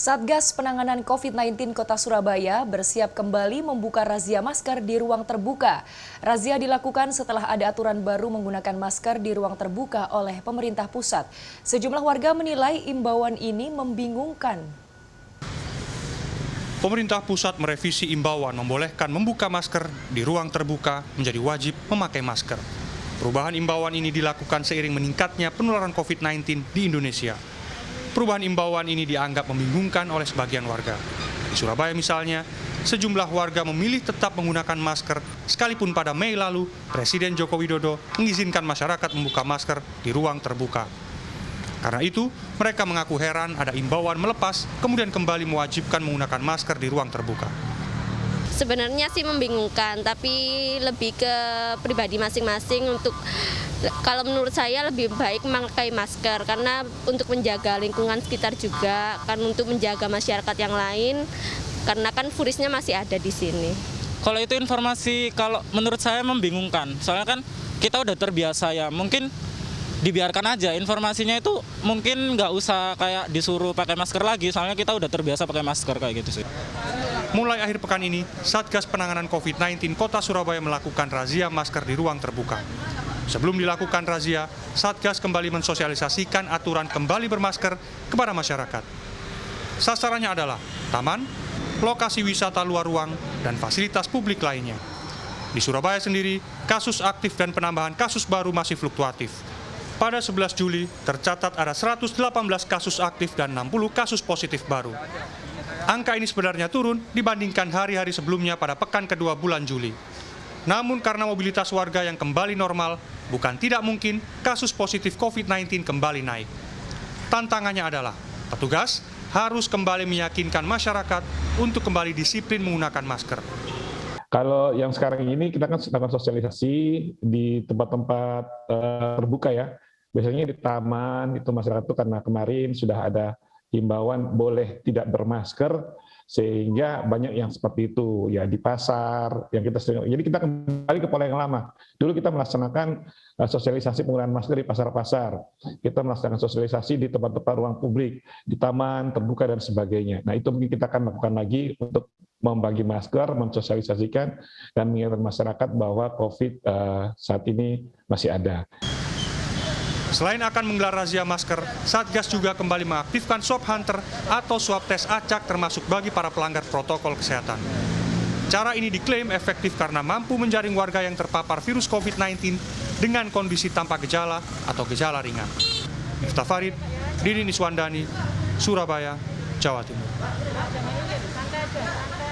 Satgas Penanganan COVID-19 Kota Surabaya bersiap kembali membuka razia masker di ruang terbuka. Razia dilakukan setelah ada aturan baru menggunakan masker di ruang terbuka oleh pemerintah pusat. Sejumlah warga menilai imbauan ini membingungkan. Pemerintah pusat merevisi imbauan membolehkan membuka masker di ruang terbuka menjadi wajib memakai masker. Perubahan imbauan ini dilakukan seiring meningkatnya penularan COVID-19 di Indonesia. Perubahan imbauan ini dianggap membingungkan oleh sebagian warga. Di Surabaya misalnya, sejumlah warga memilih tetap menggunakan masker, sekalipun pada Mei lalu, Presiden Joko Widodo mengizinkan masyarakat membuka masker di ruang terbuka. Karena itu, mereka mengaku heran ada imbauan melepas, kemudian kembali mewajibkan menggunakan masker di ruang terbuka. Sebenarnya sih membingungkan, tapi lebih ke pribadi masing-masing. Kalau menurut saya lebih baik memakai masker karena untuk menjaga lingkungan sekitar juga, kan untuk menjaga masyarakat yang lain, karena kan virusnya masih ada di sini. Kalau itu informasi, kalau menurut saya membingungkan, soalnya kan kita udah terbiasa ya, mungkin dibiarkan aja informasinya itu, mungkin nggak usah kayak disuruh pakai masker lagi, soalnya kita udah terbiasa pakai masker kayak gitu sih. Mulai akhir pekan ini, Satgas Penanganan COVID-19 Kota Surabaya melakukan razia masker di ruang terbuka. Sebelum dilakukan razia, Satgas kembali mensosialisasikan aturan kembali bermasker kepada masyarakat. Sasarannya adalah taman, lokasi wisata luar ruang, dan fasilitas publik lainnya. Di Surabaya sendiri, kasus aktif dan penambahan kasus baru masih fluktuatif. Pada 11 Juli, tercatat ada 118 kasus aktif dan 60 kasus positif baru. Angka ini sebenarnya turun dibandingkan hari-hari sebelumnya pada pekan kedua bulan Juli. Namun karena mobilitas warga yang kembali normal, bukan tidak mungkin kasus positif COVID-19 kembali naik. Tantangannya adalah, petugas harus kembali meyakinkan masyarakat untuk kembali disiplin menggunakan masker. Kalau yang sekarang ini kita kan sedang sosialisasi di tempat-tempat terbuka ya. Biasanya di taman itu masyarakat itu karena kemarin sudah ada himbauan boleh tidak bermasker, sehingga banyak yang seperti itu ya di pasar yang kita sering. Jadi kita kembali ke pola yang lama. Dulu kita melaksanakan sosialisasi penggunaan masker di pasar-pasar, kita melaksanakan sosialisasi di tempat-tempat ruang publik, di taman terbuka dan sebagainya. Nah itu mungkin kita akan lakukan lagi untuk membagi masker, mensosialisasikan dan mengingatkan masyarakat bahwa COVID saat ini masih ada. Selain akan menggelar razia masker, Satgas juga kembali mengaktifkan swab hunter atau swab tes acak termasuk bagi para pelanggar protokol kesehatan. Cara ini diklaim efektif karena mampu menjaring warga yang terpapar virus COVID-19 dengan kondisi tanpa gejala atau gejala ringan. Miftah Farid, Didin Iswandani, Surabaya, Jawa Timur.